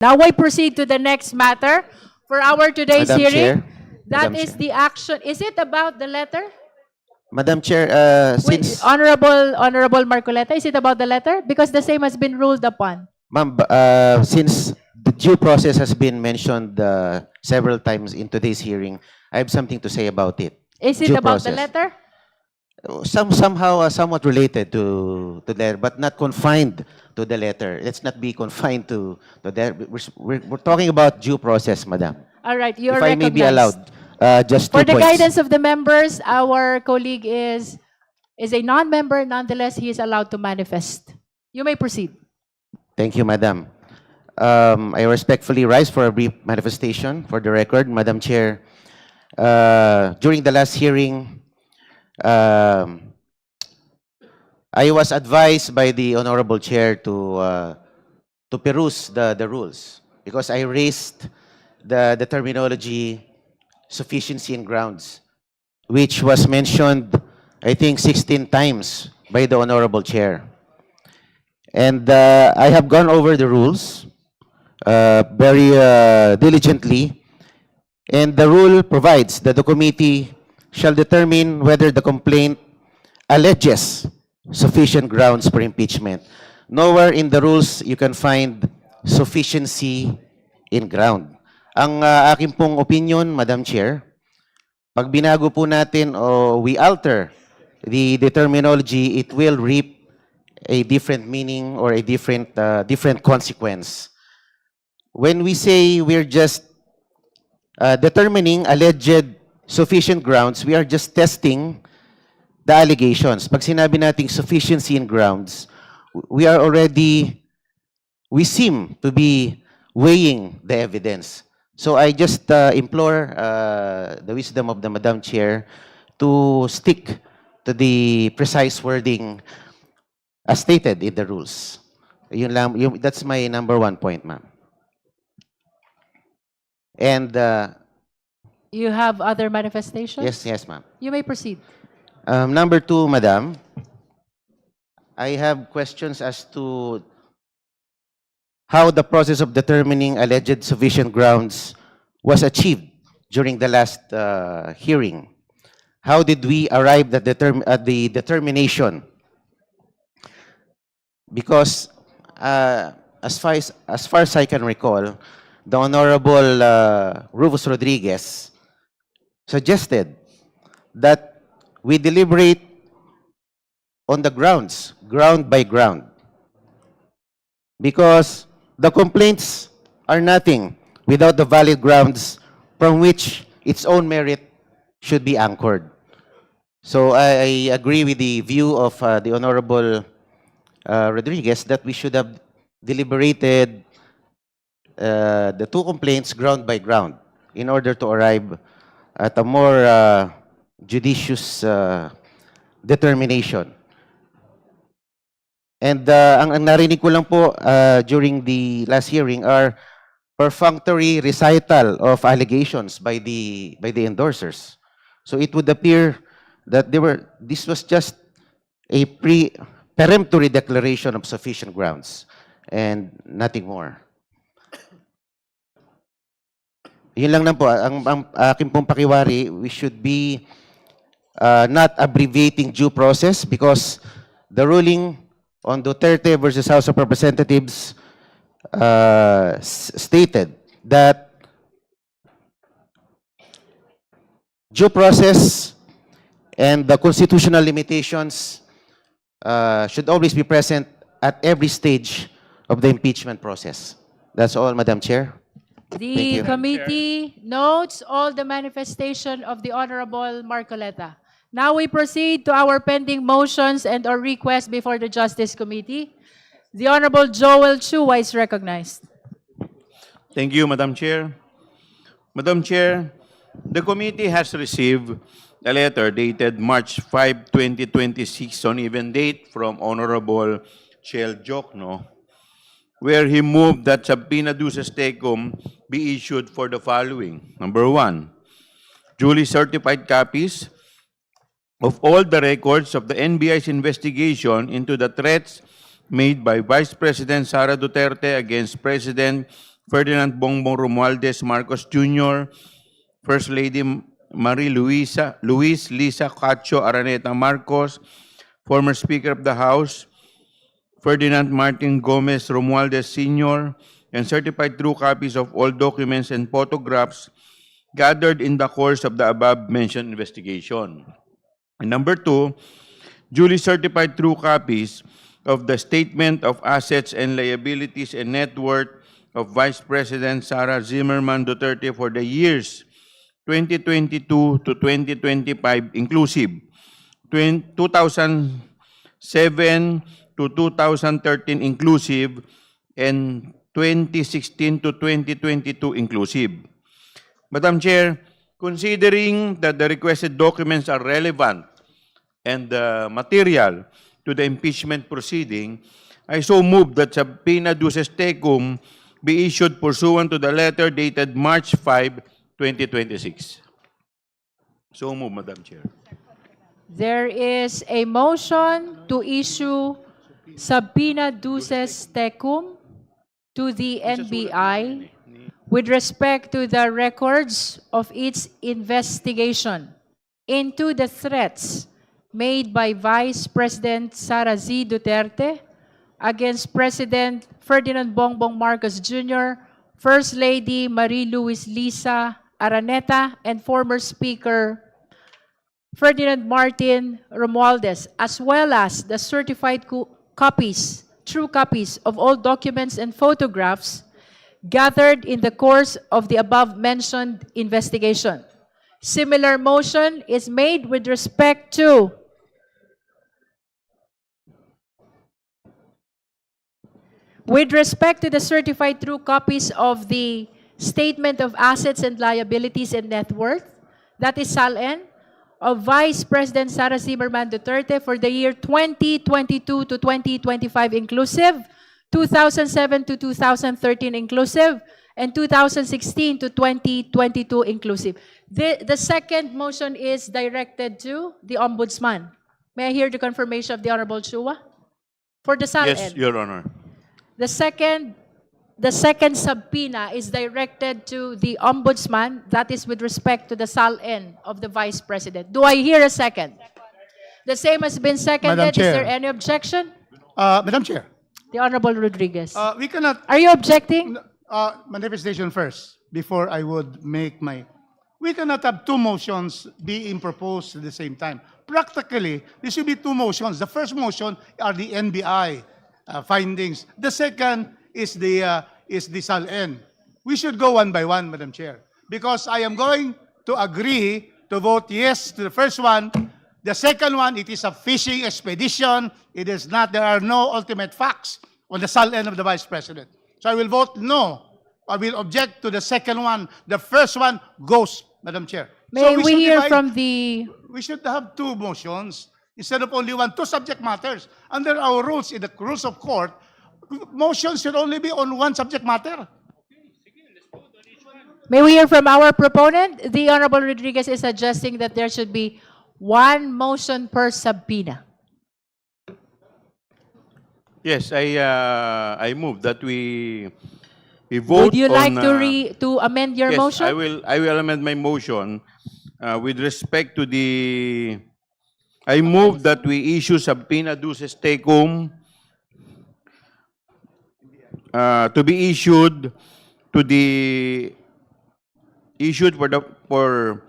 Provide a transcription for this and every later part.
Now I proceed to the next matter for our today's Madam hearing. Chair. That Madam is Chair. the action. Is it about the letter? Madam Chair, Wait, since Honorable Marcoleta, is it about the letter? Because the same has been ruled upon. ma'am, since the due process has been mentioned several times in today's hearing, I have something to say about it. Is it Due about the process. letter? Somehow somewhat related to the letter, but not confined to the letter. Let's not be confined to the. We're talking about due process, Madam. All right, you are If I may be recognized. allowed, just For two the points. guidance of the members, our colleague is a non-member. Nonetheless, he is allowed to manifest. You may proceed. Thank you, Madam. I respectfully rise for a brief manifestation for the record. Madam Chair, during the last hearing, I was advised by the Honorable Chair to peruse the rules because I raised the terminology sufficiency and grounds, which was mentioned, I think, 16 times by the Honorable Chair. And I have gone over the rules very diligently, and the rule provides that the committee shall determine whether the complaint alleges sufficient grounds for impeachment. Nowhere in the rules you can find sufficiency in ground. Ang aking pong opinion, Madam Chair, pag binago po natin o we alter the terminology, it will reap a different meaning or a different consequence. When we say we're just determining alleged sufficient grounds, we are just testing the allegations. Pag sinabi nating sufficiency in grounds, we seem to be weighing the evidence. So I just implore the wisdom of the Madam Chair to stick to the precise wording as stated in the rules. That's my number one point, ma'am. And You have other manifestations? yes, ma'am. You may proceed. Number two, Madam, I have questions as to how the process of determining alleged sufficient grounds was achieved during the last hearing. How did we arrive at the determination? Because as far as I can recall, the Honorable Rufus Rodriguez suggested that we deliberate on the grounds, ground by ground. Because the complaints are nothing without the valid grounds from which its own merit should be anchored. So I agree with the view of the Honorable Rodriguez that we should have deliberated the two complaints ground by ground in order to arrive at a more judicious determination. And ang narinig ko lang po during the last hearing are perfunctory recital of allegations by the endorsers. So it would appear that this was just a peremptory declaration of sufficient grounds and nothing more. Yun lang po. Ang aking pong pakiwari, we should be not abbreviating due process because the ruling on Duterte versus House of Representatives stated that due process and the constitutional limitations should always be present at every stage of the impeachment process. That's all, Madam Chair. The committee notes all the manifestation of the Honorable Marcoleta. Now we proceed to our pending motions and or requests before the Justice Committee. The Honorable Joel Chua is recognized. Thank you, Madam Chair. Madam Chair, the committee has received a letter dated March 5, 2026 on even date from Honorable Chel Jokno, where he moved that subpoena duces tecum be issued for the following. Number one, duly certified copies of all the records of the NBI's investigation into the threats made by Vice President Sara Duterte against President Ferdinand Bongbong Romualdez Marcos Jr., First Lady Marie Luis Lisa Cacho Araneta Marcos, former Speaker of the House, Ferdinand Martin Gomez Romualdez Sr., and certified true copies of all documents and photographs gathered in the course of the above-mentioned investigation. And number two, duly certified true copies of the Statement of Assets and Liabilities and Net Worth of Vice President Sara Zimmerman Duterte for the years 2022 to 2025 inclusive, 2007 to 2013 inclusive, and 2016 to 2022 inclusive. Madam Chair, considering that the requested documents are relevant and material to the impeachment proceeding, I so move that subpoena duces tecum be issued pursuant to the letter dated March 5, 2026. So move, Madam Chair. There is a motion to issue subpoena duces tecum to the NBI with respect to the records of its investigation into the threats made by Vice President Sara Z. Duterte against President Ferdinand Bongbong Marcos Jr., First Lady Marie Luis Lisa Araneta, and former Speaker Ferdinand Martin Romualdez, as well as the certified copies, true copies of all documents and photographs gathered in the course of the above-mentioned investigation. Similar motion is made with respect to the certified true copies of the Statement of Assets and Liabilities and Net Worth, that is SALN, of Vice President Sara Zimmerman Duterte for the year 2022 to 2025 inclusive, 2007 to 2013 inclusive, and 2016 to 2022 inclusive. The second motion is directed to the Ombudsman. May I hear the confirmation of the Honorable Chua? For the SALN. Yes, Your Honor. The second subpoena is directed to the Ombudsman, that is with respect to the SALN of the Vice President. Do I hear a second? The same has been seconded. Madam Is Chair. there any objection? Madam Chair, The Honorable Rodriguez. we cannot Are you objecting? manifestation first before I would make my. We cannot have two motions being proposed at the same time. Practically, there should be two motions. The first motion are the NBI findings. The second is the SALN. We should go one by one, Madam Chair, because I am going to agree to vote yes to the first one. The second one, it is a fishing expedition. It is not. There are no ultimate facts on the SALN of the Vice President. So I will vote no. I will object to the second one. The first one goes, Madam Chair. May So we should hear divide- from the... We should have two motions instead of only one. Two subject matters. Under our rules, in the rules of court, motions should only be on one subject matter. May we hear from our proponent? The Honorable Rodriguez is suggesting that there should be one motion per subpoena. Yes, I move that we vote Would you like on, to amend your yes, motion? I will amend my motion with respect to the. I move that we issue subpoena duces tecum to be issued to the for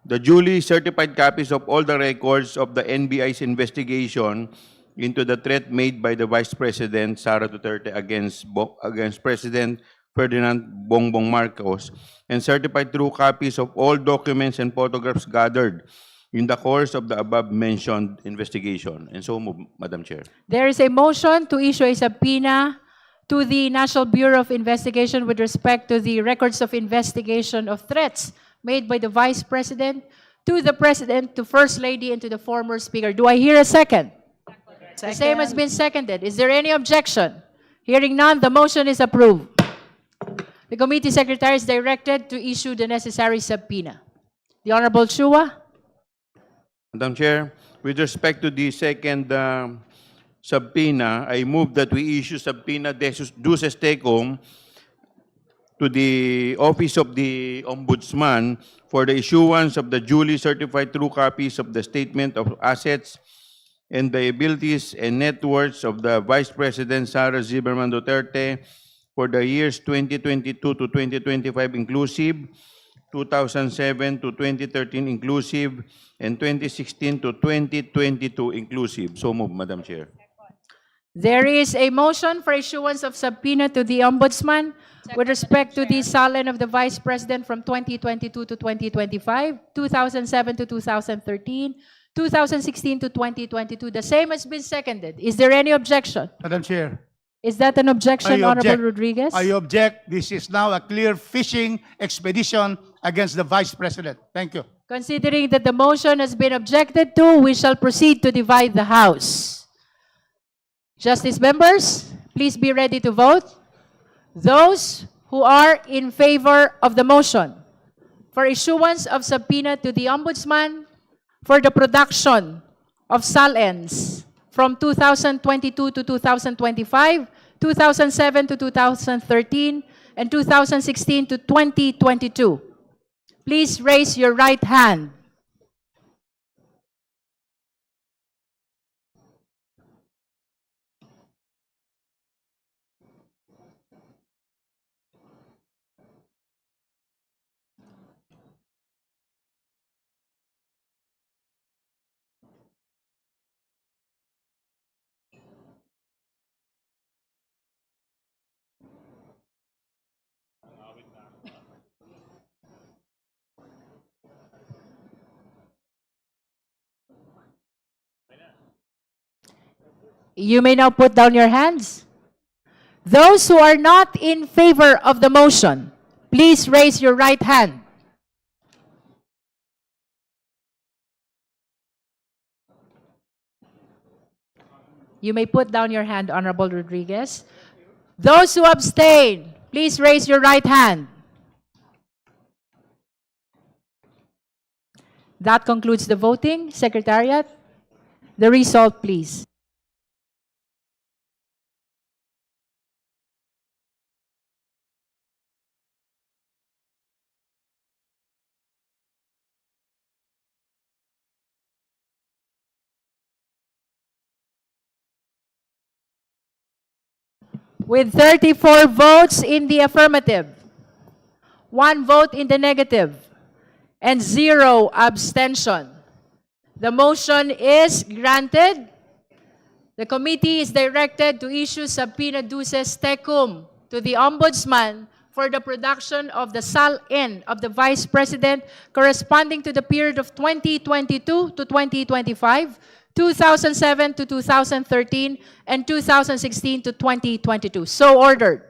the duly certified copies of all the records of the NBI's investigation into the threat made by the Vice President Sara Duterte against President Ferdinand Bongbong Marcos, and certified true copies of all documents and photographs gathered in the course of the above-mentioned investigation. And so move, Madam Chair. There is a motion to issue a subpoena to the National Bureau of Investigation with respect to the records of investigation of threats made by the Vice President, to the President, to First Lady, and to the former Speaker. Do I hear a second? The same has been seconded. Is there any objection? Hearing none, the motion is approved. The committee secretary is directed to issue the necessary subpoena. The Honorable Chua? Madam Chair, with respect to the second subpoena, I move that we issue subpoena duces tecum to the Office of the Ombudsman for the issuance of the duly certified true copies of the Statement of Assets and Liabilities and Net Worths of the Vice President Sara Zimmerman Duterte for the years 2022 to 2025 inclusive, 2007 to 2013 inclusive, and 2016 to 2022 inclusive. So move, Madam Chair. There is a motion for issuance of subpoena to the Ombudsman with respect to the Salen of the Vice President from 2022 to 2025, 2007 to 2013, 2016 to 2022. The same has been seconded. Is there any objection? Madam Chair. Is that an objection, I Honorable object. Rodriguez? I object. This is now a clear fishing expedition against the Vice President. Thank you. Considering that the motion has been objected to, we shall proceed to divide the House. Justice members, please be ready to vote. Those who are in favor of the motion for issuance of subpoena to the Ombudsman for the production of SALENs from 2022 to 2025, 2007 to 2013, and 2016 to 2022. Please raise your right hand. You may now put down your hands. Those who are not in favor of the motion, please raise your right hand. You may put down your hand, Honorable Rodriguez. Those who abstain, please raise your right hand. That concludes the voting. Secretariat, the result, please. With 34 votes in the affirmative, 1 vote in the negative, and 0 abstention, the motion is granted. The committee is directed to issue subpoena duces tecum to the Ombudsman for the production of the SALN of the Vice President corresponding to the period of 2022 to 2025, 2007 to 2013, and 2016 to 2022. So ordered.